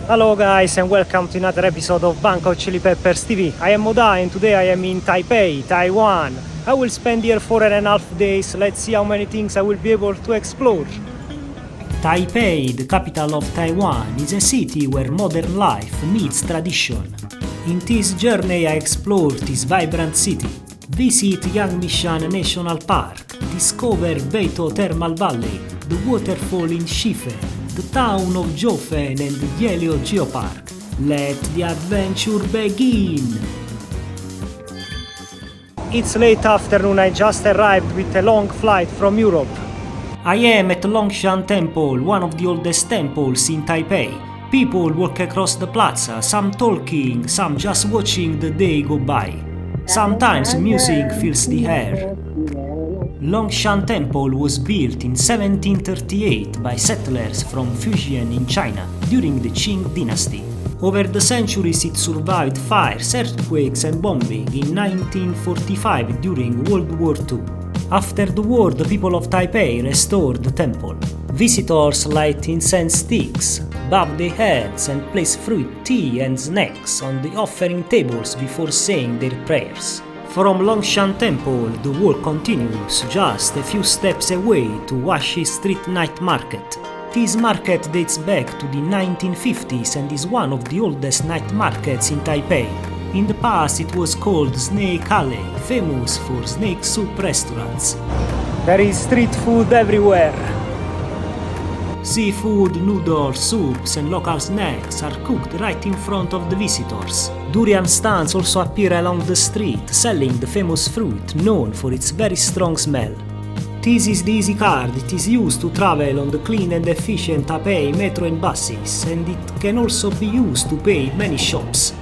Hello guys and welcome to another episode of Bangkok Chili Peppers TV. I am Oda and today I am in Taipei, Taiwan. I will spend here 4.5 days. Let's see how many things I will be able to explore. Taipei, the capital of Taiwan, is a city where modern life meets tradition. In this journey I explore this vibrant city, visit Yangmingshan National Park, discover Beitou Thermal Valley, the waterfall in Shifen, the town of Jiufen and Yehliu Geopark. Let the adventure begin! It's late afternoon, I just arrived with a long flight from Europe. I am at Longshan Temple, one of the oldest temples in Taipei. People walk across the plaza, some talking, some just watching the day go by. Sometimes music fills the air. Longshan Temple was built in 1738 by settlers from Fujian in China during the Qing dynasty. Over the centuries it survived fires, earthquakes and bombing in 1945 during World War II. After the war, the people of Taipei restored the temple. Visitors light incense sticks, bow their heads and place fruit, tea and snacks on the offering tables before saying their prayers. From Longshan Temple, the walk continues just a few steps away to Washi Street Night Market. This market dates back to the 1950s and is one of the oldest night markets in Taipei. In the past it was called Snake Alley, famous for snake soup restaurants. There is street food everywhere. Seafood, noodles, soups and local snacks are cooked right in front of the visitors. Durian stands also appear along the street, selling the famous fruit known for its very strong smell. This is the Easy Card. It is used to travel on the clean and efficient Taipei metro and buses, and it can also be used to pay in many shops.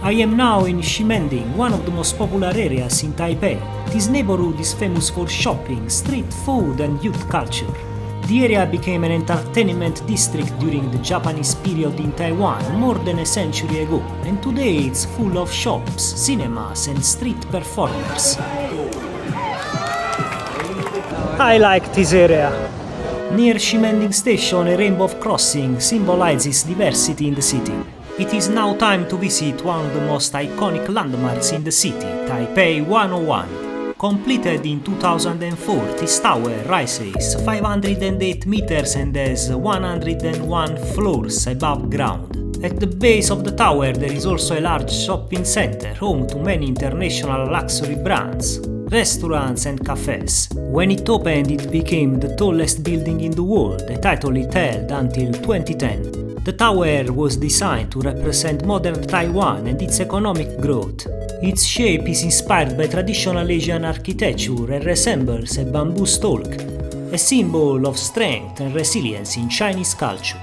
I am now in Ximending, one of the most popular areas in Taipei. This neighborhood is famous for shopping, street food and youth culture. The area became an entertainment district during the Japanese period in Taiwan more than a century ago, and today it's full of shops, cinemas and street performers. I like this area. Near Ximending Station, a rainbow crossing symbolizes diversity in the city. It is now time to visit one of the most iconic landmarks in the city, Taipei 101. Completed in 2004, this tower rises 508 meters and has 101 floors above ground. At the base of the tower there is also a large shopping center, home to many international luxury brands, restaurants and cafes. When it opened it became the tallest building in the world, a title it held until 2010. The tower was designed to represent modern Taiwan and its economic growth. Its shape is inspired by traditional Asian architecture and resembles a bamboo stalk, a symbol of strength and resilience in Chinese culture.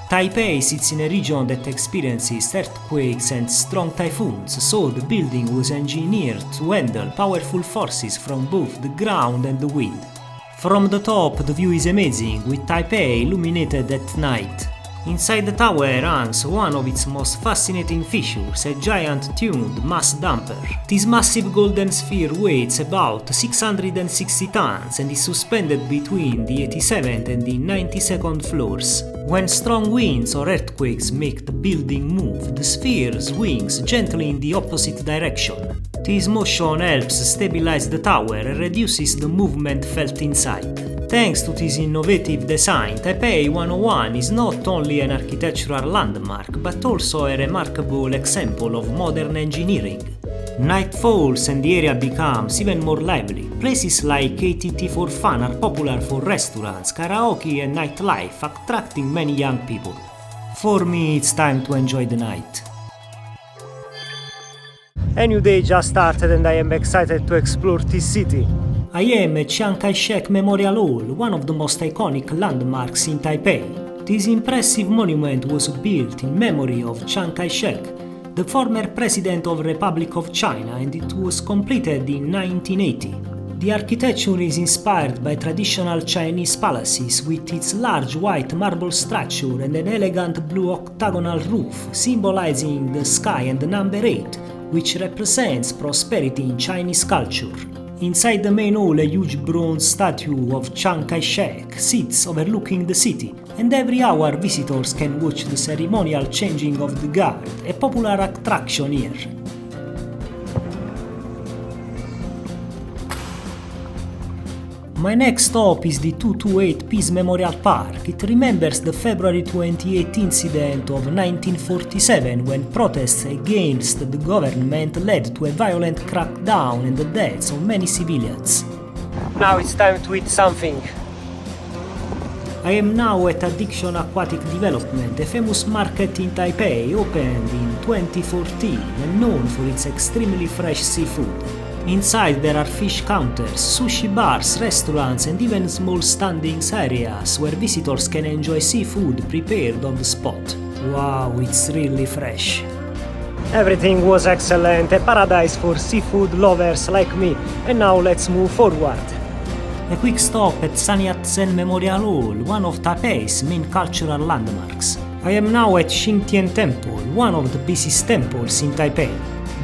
Taipei sits in a region that experiences earthquakes and strong typhoons, so the building was engineered to handle powerful forces from both the ground and the wind. From the top the view is amazing, with Taipei illuminated at night. Inside the tower hangs one of its most fascinating features, a giant tuned mass damper. This massive golden sphere weighs about 660 tons and is suspended between the 87th and the 92nd floors. When strong winds or earthquakes make the building move, the sphere swings gently in the opposite direction. This motion helps stabilize the tower and reduces the movement felt inside. Thanks to this innovative design, Taipei 101 is not only an architectural landmark, but also a remarkable example of modern engineering. Night falls and the area becomes even more lively. Places like ATT for Fun are popular for restaurants, karaoke and nightlife, attracting many young people. For me, it's time to enjoy the night. A new day just started and I am excited to explore this city. I am at Chiang Kai-shek Memorial Hall, one of the most iconic landmarks in Taipei. This impressive monument was built in memory of Chiang Kai-shek, the former president of the Republic of China, and it was completed in 1980. The architecture is inspired by traditional Chinese palaces with its large white marble structure and an elegant blue octagonal roof, symbolizing the sky and the number 8, which represents prosperity in Chinese culture. Inside the main hall, a huge bronze statue of Chiang Kai-shek sits overlooking the city, and every hour visitors can watch the ceremonial changing of the guard, a popular attraction here. My next stop is the 228 Peace Memorial Park. It remembers the February 28 incident of 1947 when protests against the government led to a violent crackdown and the deaths of many civilians. Now it's time to eat something. I am now at Addiction Aquatic Development, a famous market in Taipei opened in 2014 and known for its extremely fresh seafood. Inside there are fish counters, sushi bars, restaurants and even small standing areas where visitors can enjoy seafood prepared on the spot. Wow, it's really fresh. Everything was excellent, a paradise for seafood lovers like me, and now let's move forward. A quick stop at Sun Yat-sen Memorial Hall, one of Taipei's main cultural landmarks. I am now at Xingtian Temple, one of the busiest temples in Taipei.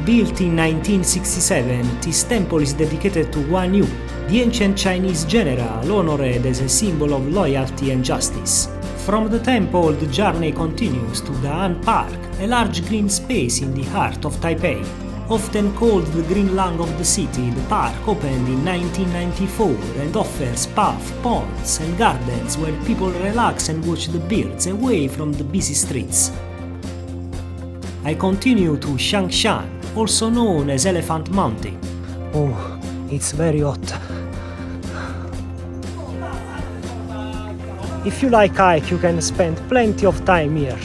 Built in 1967, this temple is dedicated to Guan Yu, the ancient Chinese general honored as a symbol of loyalty and justice. From the temple, the journey continues to the Han Park, a large green space in the heart of Taipei. Often called the Green Lung of the city, the park opened in 1994 and offers paths, ponds and gardens where people relax and watch the birds away from the busy streets. I continue to Xiangshan, also known as Elephant Mountain. Oh, it's very hot. If you like hike, you can spend plenty of time here.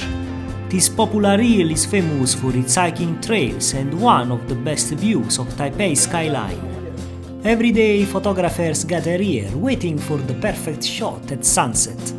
This popular hill is famous for its hiking trails and one of the best views of Taipei skyline. Every day photographers gather here, waiting for the perfect shot at sunset.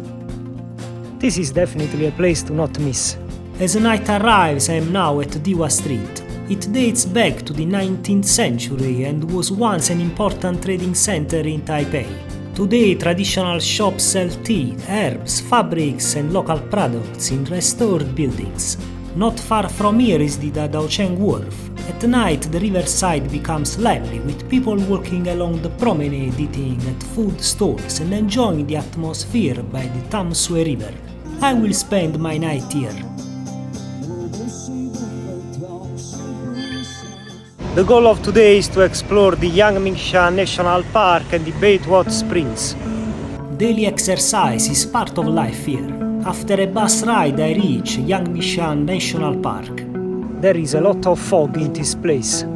This is definitely a place to not miss. As night arrives, I am now at Diwa Street. It dates back to the 19th century and was once an important trading center in Taipei. Today, traditional shops sell tea, herbs, fabrics and local products in restored buildings. Not far from here is the Dadaocheng Wharf. At night, the riverside becomes lively with people walking along the promenade, eating at food stalls and enjoying the atmosphere by the Tamsui River. I will spend my night here. The goal of today is to explore the Yangmingshan National Park and the Beitou Hot Springs. Daily exercise is part of life here. After a bus ride, I reach Yangmingshan National Park. There is a lot of fog in this place.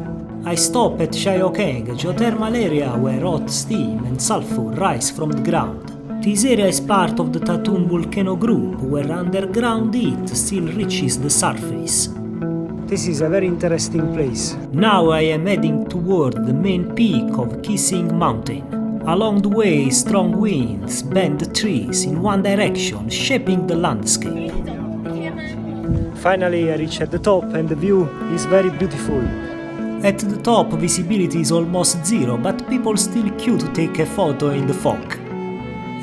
I stop at Shiokeng, a geothermal area where hot steam and sulfur rise from the ground. This area is part of the Tatun volcano group, where underground heat still reaches the surface. This is a very interesting place. Now I am heading toward the main peak of Qixing Mountain. Along the way, strong winds bend the trees in one direction, shaping the landscape. Finally, I reach at the top and the view is very beautiful. At the top, visibility is almost zero, but people still queue to take a photo in the fog.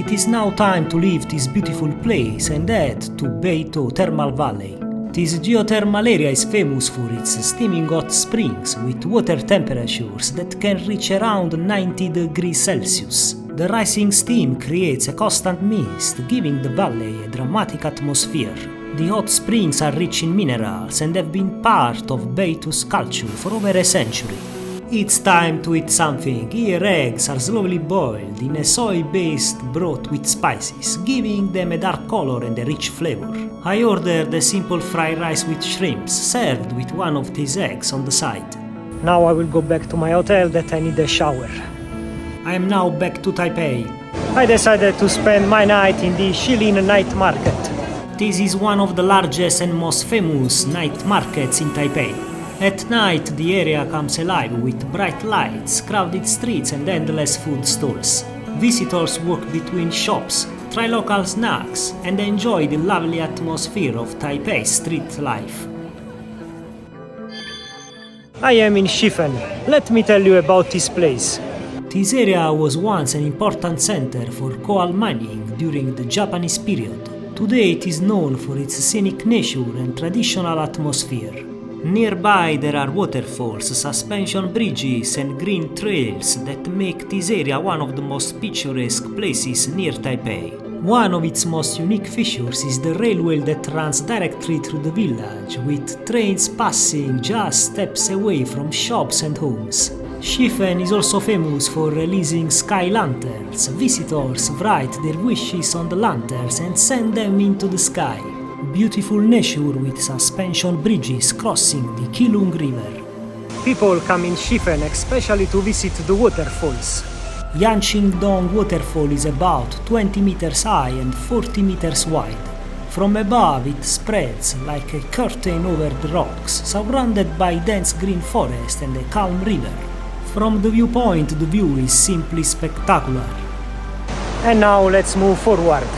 It is now time to leave this beautiful place and head to Beitou Thermal Valley. This geothermal area is famous for its steaming hot springs with water temperatures that can reach around 90 degrees Celsius. The rising steam creates a constant mist, giving the valley a dramatic atmosphere. The hot springs are rich in minerals and have been part of Beitou's culture for over a century. It's time to eat something. Here eggs are slowly boiled in a soy-based broth with spices, giving them a dark color and a rich flavor. I ordered a simple fried rice with shrimps, served with one of these eggs on the side. Now I will go back to my hotel that I need a shower. I am now back to Taipei. I decided to spend my night in the Shilin Night Market. This is one of the largest and most famous night markets in Taipei. At night, the area comes alive with bright lights, crowded streets and endless food stalls. Visitors walk between shops, try local snacks and enjoy the lovely atmosphere of Taipei street life. I am in Shifen. Let me tell you about this place. This area was once an important center for coal mining during the Japanese period. Today it is known for its scenic nature and traditional atmosphere. Nearby there are waterfalls, suspension bridges and green trails that make this area one of the most picturesque places near Taipei. One of its most unique features is the railway that runs directly through the village, with trains passing just steps away from shops and homes. Shifen is also famous for releasing sky lanterns. Visitors write their wishes on the lanterns and send them into the sky. Beautiful nature with suspension bridges crossing the Keelung River. People come in Shifen especially to visit the waterfalls. Yanqingdong Waterfall is about 20 meters high and 40 meters wide. From above it spreads like a curtain over the rocks, surrounded by dense green forest and a calm river. From the viewpoint, the view is simply spectacular. And now let's move forward.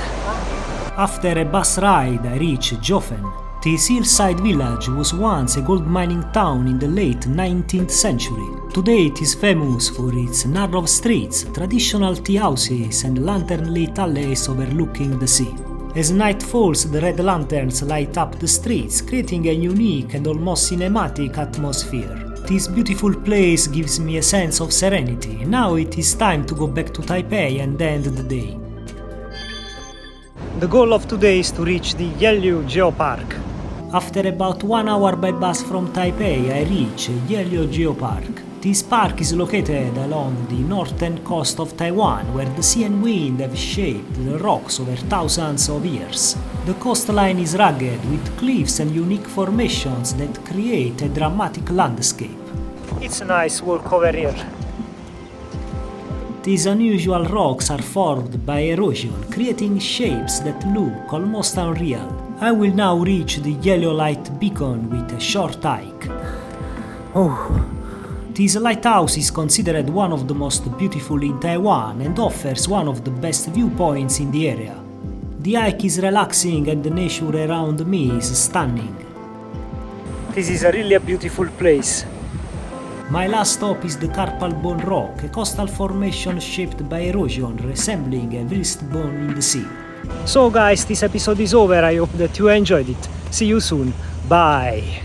After a bus ride, I reach Jiufen. This hillside village was once a gold mining town in the late 19th century. Today it is famous for its narrow streets, traditional tea houses and lantern-lit alleys overlooking the sea. As night falls, the red lanterns light up the streets, creating a unique and almost cinematic atmosphere. This beautiful place gives me a sense of serenity. Now it is time to go back to Taipei and end the day. The goal of today is to reach the Yehliu Geopark. After about 1 hour by bus from Taipei, I reach Yehliu Geopark. This park is located along the northern coast of Taiwan, where the sea and wind have shaped the rocks over thousands of years. The coastline is rugged, with cliffs and unique formations that create a dramatic landscape. It's a nice walk over here. These unusual rocks are formed by erosion, creating shapes that look almost unreal. I will now reach the Yellow Light Beacon with a short hike. This lighthouse is considered one of the most beautiful in Taiwan and offers one of the best viewpoints in the area. The hike is relaxing and the nature around me is stunning. This is really a beautiful place. My last stop is the Carpal Bone Rock, a coastal formation shaped by erosion resembling a wrist bone in the sea. So guys, this episode is over. I hope that you enjoyed it. See you soon. Bye!